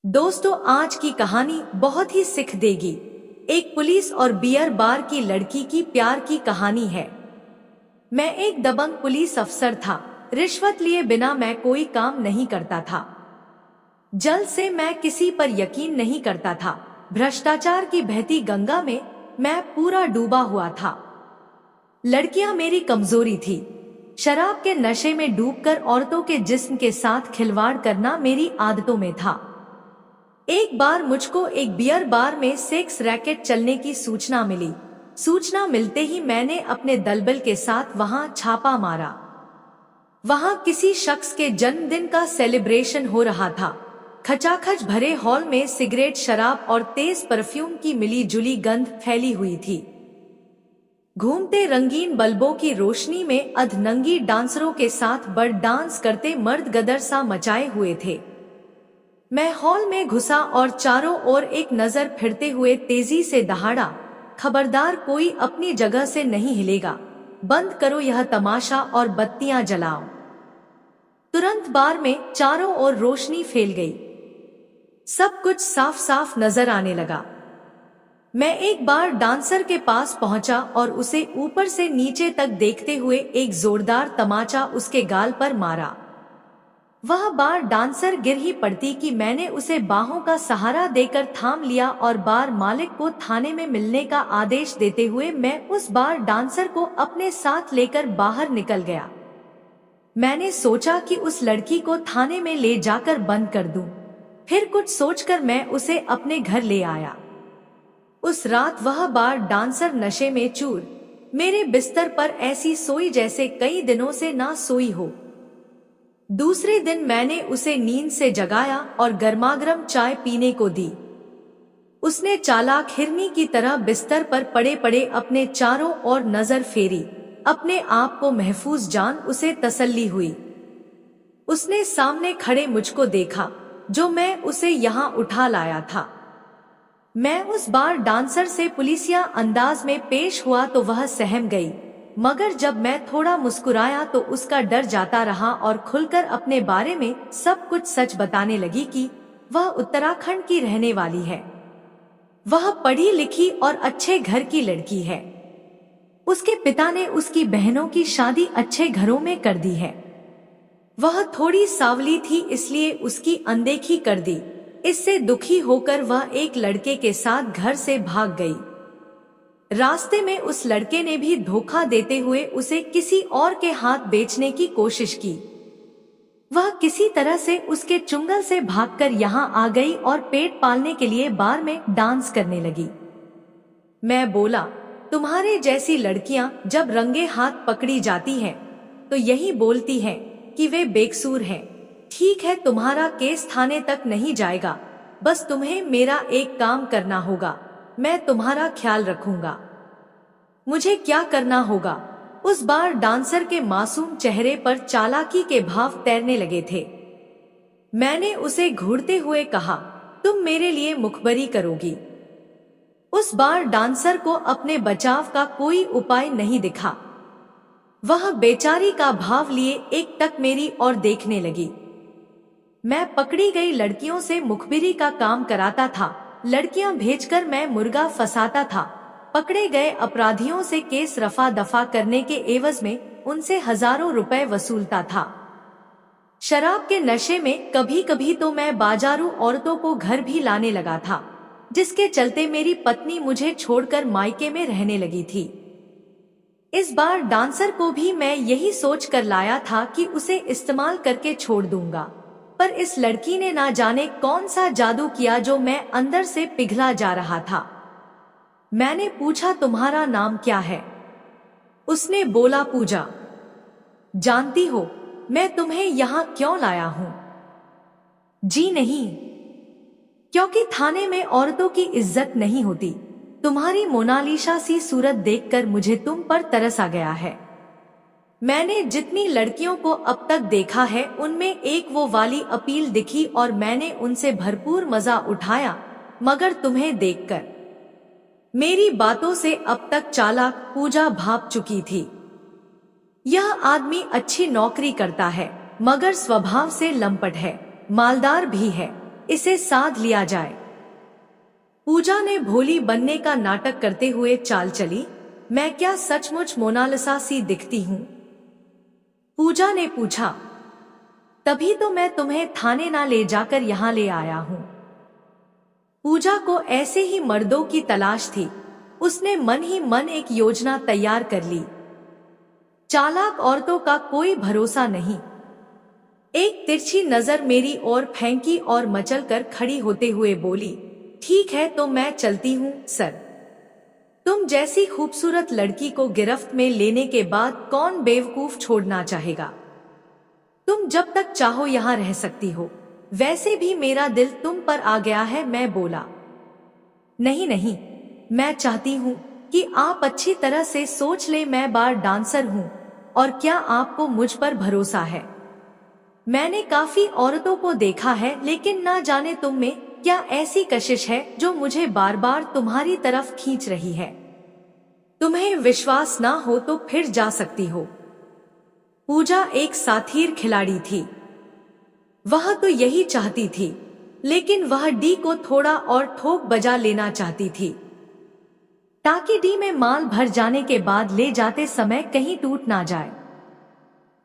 दोस्तों, आज की कहानी बहुत ही सीख देगी। एक पुलिस और बियर बार की लड़की की प्यार की कहानी है। मैं एक दबंग पुलिस अफसर था। रिश्वत लिए बिना मैं कोई काम नहीं करता था। जल्द से मैं किसी पर यकीन नहीं करता था। भ्रष्टाचार की बहती गंगा में मैं पूरा डूबा हुआ था। लड़कियां मेरी कमजोरी थी। शराब के नशे में डूबकर औरतों के जिस्म के साथ खिलवाड़ करना मेरी आदतों में था। एक बार मुझको एक बियर बार में सेक्स रैकेट चलने की सूचना मिली। सूचना मिलते ही मैंने अपने दलबल के साथ वहां छापा मारा। वहां किसी शख्स के जन्मदिन का सेलिब्रेशन हो रहा था। खचाखच भरे हॉल में सिगरेट, शराब और तेज परफ्यूम की मिली जुली गंध फैली हुई थी। घूमते रंगीन बल्बों की रोशनी में अधनंगी डांसरों के साथ बड़ डांस करते मर्द गदर सा मचाए हुए थे। मैं हॉल में घुसा और चारों ओर एक नजर फिरते हुए तेजी से दहाड़ा, खबरदार, कोई अपनी जगह से नहीं हिलेगा। बंद करो यह तमाशा और बत्तियां जलाओ। तुरंत बार में चारों ओर रोशनी फैल गई। सब कुछ साफ साफ नजर आने लगा। मैं एक बार डांसर के पास पहुंचा और उसे ऊपर से नीचे तक देखते हुए एक जोरदार तमाचा उसके गाल पर मारा। वह बार डांसर गिर ही पड़ती कि मैंने उसे बाहों का सहारा देकर थाम लिया और बार मालिक को थाने में मिलने का आदेश देते हुए मैं उस बार डांसर को अपने साथ लेकर बाहर निकल गया। मैंने सोचा कि उस लड़की को थाने में ले जाकर बंद कर दूं। फिर कुछ सोचकर मैं उसे अपने घर ले आया। उस रात वह बार डांसर नशे में चूर मेरे बिस्तर पर ऐसी सोई जैसे कई दिनों से ना सोई हो। दूसरे दिन मैंने उसे नींद से जगाया और गर्मागर्म चाय पीने को दी। उसने चालाक हिरनी की तरह बिस्तर पर पड़े पड़े अपने चारों ओर नजर फेरी। अपने आप को महफूज जान उसे तसल्ली हुई। उसने सामने खड़े मुझको देखा, जो मैं उसे यहाँ उठा लाया था। मैं उस बार डांसर से पुलिसिया अंदाज में पेश हुआ तो वह सहम गई, मगर जब मैं थोड़ा मुस्कुराया तो उसका डर जाता रहा और खुलकर अपने बारे में सब कुछ सच बताने लगी कि वह उत्तराखंड की रहने वाली है। वह पढ़ी लिखी और अच्छे घर की लड़की है। उसके पिता ने उसकी बहनों की शादी अच्छे घरों में कर दी है। वह थोड़ी सावली थी, इसलिए उसकी अनदेखी कर दी। इससे दुखी होकर वह एक लड़के के साथ घर से भाग गई। रास्ते में उस लड़के ने भी धोखा देते हुए उसे किसी और के हाथ बेचने की कोशिश की। वह किसी तरह से उसके चुंगल से भागकर यहाँ आ गई और पेट पालने के लिए बार में डांस करने लगी। मैं बोला, तुम्हारे जैसी लड़कियां जब रंगे हाथ पकड़ी जाती हैं, तो यही बोलती हैं कि वे बेकसूर हैं। ठीक है, तुम्हारा केस थाने तक नहीं जाएगा, बस तुम्हें मेरा एक काम करना होगा। मैं तुम्हारा ख्याल रखूंगा। मुझे क्या करना होगा? उस बार डांसर के मासूम चेहरे पर चालाकी के भाव तैरने लगे थे। मैंने उसे घूरते हुए कहा, तुम मेरे लिए मुखबरी करोगी। उस बार डांसर को अपने बचाव का कोई उपाय नहीं दिखा। वह बेचारी का भाव लिए एकटक मेरी ओर देखने लगी। मैं पकड़ी गई लड़कियों से मुखबिरी का काम कराता था। लड़कियां भेजकर मैं मुर्गा फंसाता था। पकड़े गए अपराधियों से केस रफा दफा करने के एवज में उनसे हजारों रुपए वसूलता था। शराब के नशे में कभी कभी तो मैं बाजारू औरतों को घर भी लाने लगा था, जिसके चलते मेरी पत्नी मुझे छोड़कर मायके में रहने लगी थी। इस बार डांसर को भी मैं यही सोच कर लाया था कि उसे इस्तेमाल करके छोड़ दूंगा, पर इस लड़की ने ना जाने कौन सा जादू किया जो मैं अंदर से पिघला जा रहा था। मैंने पूछा, तुम्हारा नाम क्या है? उसने बोला, पूजा। जानती हो मैं तुम्हें यहाँ क्यों लाया हूँ? जी नहीं, क्योंकि थाने में औरतों की इज्जत नहीं होती। तुम्हारी मोनालिसा सी सूरत देखकर मुझे तुम पर तरस आ गया है। मैंने जितनी लड़कियों को अब तक देखा है उनमें एक वो वाली अपील दिखी और मैंने उनसे भरपूर मजा उठाया, मगर तुम्हें देखकर मेरी बातों से अब तक चालाक पूजा भाप चुकी थी। यह आदमी अच्छी नौकरी करता है, मगर स्वभाव से लंपट है, मालदार भी है। इसे साध लिया जाए। पूजा ने भोली बनने का नाटक करते हुए चाल चली। मैं क्या सचमुच मोनालिसा सी दिखती हूँ? पूजा ने पूछा। तभी तो मैं तुम्हें थाने ना ले जाकर यहाँ ले आया हूँ। पूजा को ऐसे ही मर्दों की तलाश थी। उसने मन ही मन एक योजना तैयार कर ली। चालाक औरतों का कोई भरोसा नहीं। एक तिरछी नजर मेरी ओर फेंकी और मचलकर खड़ी होते हुए बोली, ठीक है तो मैं चलती हूँ सर। तुम जैसी खूबसूरत लड़की को गिरफ्त में लेने के बाद कौन बेवकूफ छोड़ना चाहेगा? तुम जब तक चाहो यहाँ रह सकती हो। वैसे भी मेरा दिल तुम पर आ गया है। मैं बोला, नहीं नहीं, मैं चाहती हूँ कि आप अच्छी तरह से सोच ले, मैं बार डांसर हूँ। और क्या आपको मुझ पर भरोसा है? मैंने काफी औरतों को देखा है, लेकिन ना जाने तुम में क्या ऐसी कशिश है जो मुझे बार बार तुम्हारी तरफ खींच रही है। तुम्हें विश्वास ना हो तो फिर जा सकती हो। पूजा एक साथीर खिलाड़ी थी। वह तो यही चाहती थी, लेकिन वह डी को थोड़ा और ठोक बजा लेना चाहती थी, ताकि डी में माल भर जाने के बाद ले जाते समय कहीं टूट ना जाए।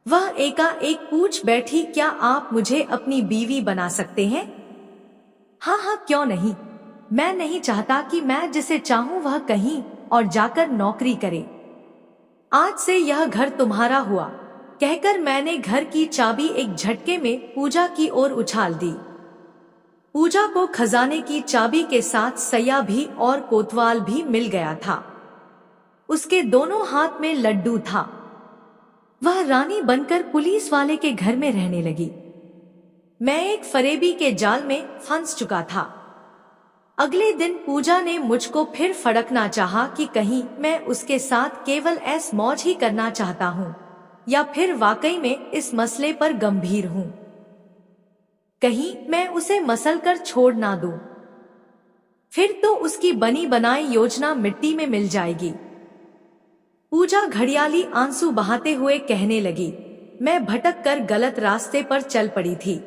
वह एकाएक पूछ बैठी, क्या आप मुझे अपनी बीवी बना सकते हैं? हाँ हाँ, क्यों नहीं। मैं नहीं चाहता कि मैं जिसे चाहूं वह कहीं और जाकर नौकरी करे। आज से यह घर तुम्हारा हुआ, कहकर मैंने घर की चाबी एक झटके में पूजा की ओर उछाल दी। पूजा को खजाने की चाबी के साथ सैया भी और कोतवाल भी मिल गया था। उसके दोनों हाथ में लड्डू था। वह रानी बनकर पुलिस वाले के घर में रहने लगी। मैं एक फरेबी के जाल में फंस चुका था। अगले दिन पूजा ने मुझको फिर फड़कना चाहा कि कहीं मैं उसके साथ केवल ऐस मौज ही करना चाहता हूँ या फिर वाकई में इस मसले पर गंभीर हूँ। कहीं मैं उसे मसल कर छोड़ ना दूं, फिर तो उसकी बनी बनाई योजना मिट्टी में मिल जाएगी। पूजा घड़ियाली आंसू बहाते हुए कहने लगी, मैं भटक कर गलत रास्ते पर चल पड़ी थी।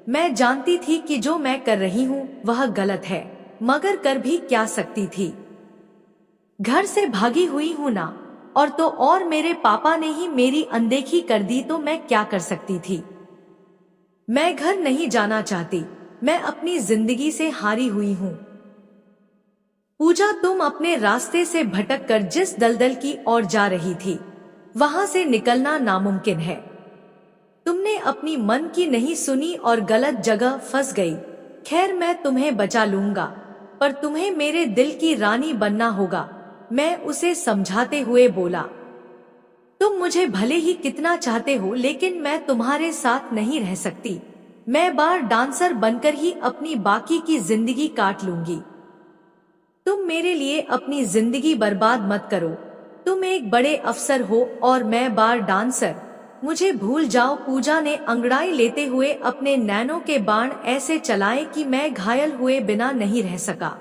मैं जानती थी कि जो मैं कर रही हूँ वह गलत है, मगर कर भी क्या सकती थी। घर से भागी हुई हूँ ना, और तो और मेरे पापा ने ही मेरी अनदेखी कर दी, तो मैं क्या कर सकती थी। मैं घर नहीं जाना चाहती, मैं अपनी जिंदगी से हारी हुई हूँ। पूजा, तुम अपने रास्ते से भटक कर जिस दलदल की ओर जा रही थी, वहां से निकलना नामुमकिन है। तुमने अपनी मन की नहीं सुनी और गलत जगह फंस गई। खैर, मैं तुम्हें बचा लूंगा, पर तुम्हें मेरे दिल की रानी बनना होगा। मैं उसे समझाते हुए बोला, तुम मुझे भले ही कितना चाहते हो, लेकिन मैं तुम्हारे साथ नहीं रह सकती। मैं बार डांसर बनकर ही अपनी बाकी की जिंदगी काट लूंगी। तुम मेरे लिए अपनी जिंदगी बर्बाद मत करो। तुम एक बड़े अफसर हो और मैं बार डांसर। मुझे भूल जाओ। पूजा ने अंगड़ाई लेते हुए अपने नैनों के बाण ऐसे चलाए कि मैं घायल हुए बिना नहीं रह सका।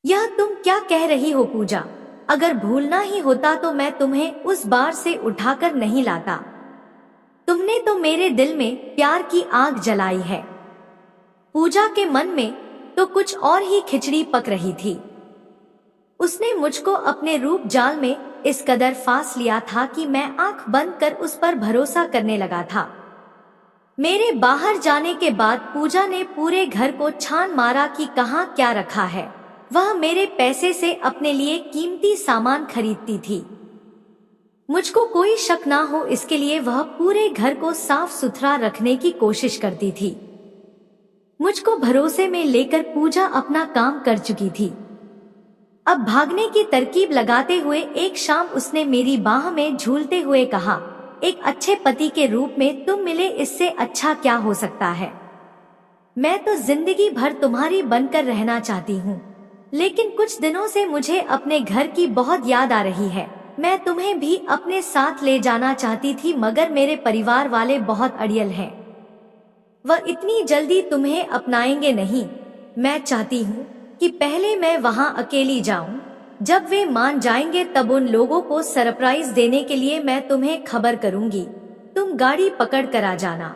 यह तुम क्या कह रही हो पूजा? अगर भूलना ही होता तो मैं तुम्हें उस बार से उठाकर नहीं लाता। तुमने तो मेरे दिल में प्यार की आग जलाई है। पूजा के मन में तो कुछ और ही खिचड़ी पक रही थी। उसने मुझको अपने रूप जाल में इस कदर फांस लिया था कि मैं आंख बंद कर उस पर भरोसा करने लगा था। मेरे बाहर जाने के बाद पूजा ने पूरे घर को छान मारा कि कहाँ क्या रखा है। वह मेरे पैसे से अपने लिए कीमती सामान खरीदती थी। मुझको कोई शक ना हो इसके लिए वह पूरे घर को साफ सुथरा रखने की कोशिश करती थी। मुझको भरोसे में लेकर पूजा अपना काम कर चुकी थी। अब भागने की तरकीब लगाते हुए एक शाम उसने मेरी बाह में झूलते हुए कहा, एक अच्छे पति के रूप में तुम मिले, इससे अच्छा क्या हो सकता है। मैं तो जिंदगी भर तुम्हारी बनकर रहना चाहती हूँ, लेकिन कुछ दिनों से मुझे अपने घर की बहुत याद आ रही है। मैं तुम्हें भी अपने साथ ले जाना चाहती थी, मगर मेरे परिवार वाले बहुत अड़ियल हैं। वह इतनी जल्दी तुम्हें अपनाएंगे नहीं। मैं चाहती हूँ कि पहले मैं वहाँ अकेली जाऊं। जब वे मान जाएंगे तब उन लोगों को सरप्राइज देने के लिए मैं तुम्हें खबर करूंगी। तुम गाड़ी पकड़ कर आ जाना।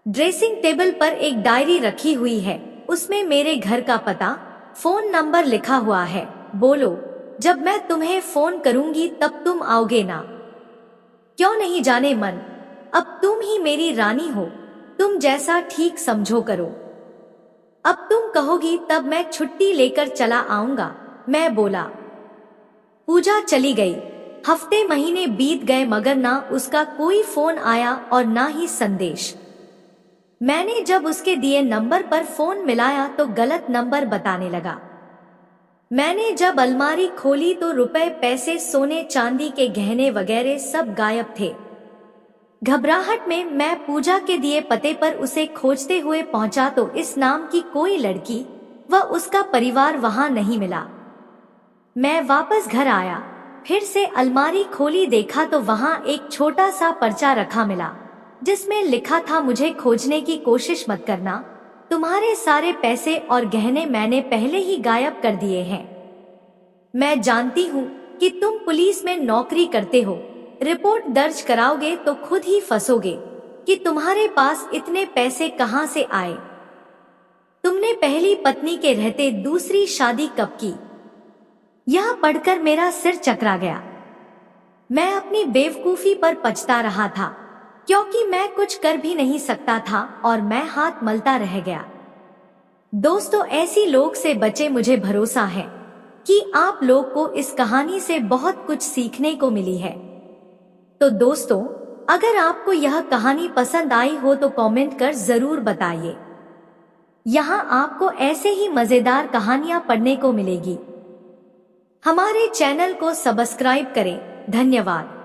ड्रेसिंग टेबल पर एक डायरी रखी हुई है, उसमें मेरे घर का पता, फोन नंबर लिखा हुआ है। बोलो, जब मैं तुम्हें फोन करूंगी तब तुम आओगे ना? क्यों नहीं जाने मन, अब तुम ही मेरी रानी हो, तुम जैसा ठीक समझो करो। अब तुम कहोगी तब मैं छुट्टी लेकर चला आऊंगा, मैं बोला। पूजा चली गई। हफ्ते महीने बीत गए मगर ना उसका कोई फोन आया और ना ही संदेश। मैंने जब उसके दिए नंबर पर फोन मिलाया तो गलत नंबर बताने लगा। मैंने जब अलमारी खोली तो रुपए, पैसे, सोने चांदी के गहने वगैरह सब गायब थे। घबराहट में मैं पूजा के दिए पते पर उसे खोजते हुए पहुंचा तो इस नाम की कोई लड़की व उसका परिवार वहां नहीं मिला। मैं वापस घर आया, फिर से अलमारी खोली, देखा तो वहां एक छोटा सा पर्चा रखा मिला जिसमें लिखा था, मुझे खोजने की कोशिश मत करना, तुम्हारे सारे पैसे और गहने मैंने पहले ही गायब कर दिए हैं। मैं जानती हूँ कि तुम पुलिस में नौकरी करते हो, रिपोर्ट दर्ज कराओगे तो खुद ही फंसोगे कि तुम्हारे पास इतने पैसे कहां से आए। तुमने पहली पत्नी के रहते दूसरी शादी कब की? यह पढ़कर मेरा सिर चकरा गया। मैं अपनी बेवकूफी पर पछता रहा था क्योंकि मैं कुछ कर भी नहीं सकता था और मैं हाथ मलता रह गया। दोस्तों, ऐसी लोग से बचे। मुझे भरोसा है कि आप लोग को इस कहानी से बहुत कुछ सीखने को मिली है। तो दोस्तों, अगर आपको यह कहानी पसंद आई हो तो कमेंट कर जरूर बताइए। यहाँ आपको ऐसे ही मजेदार कहानियां पढ़ने को मिलेगी। हमारे चैनल को सब्सक्राइब करें। धन्यवाद।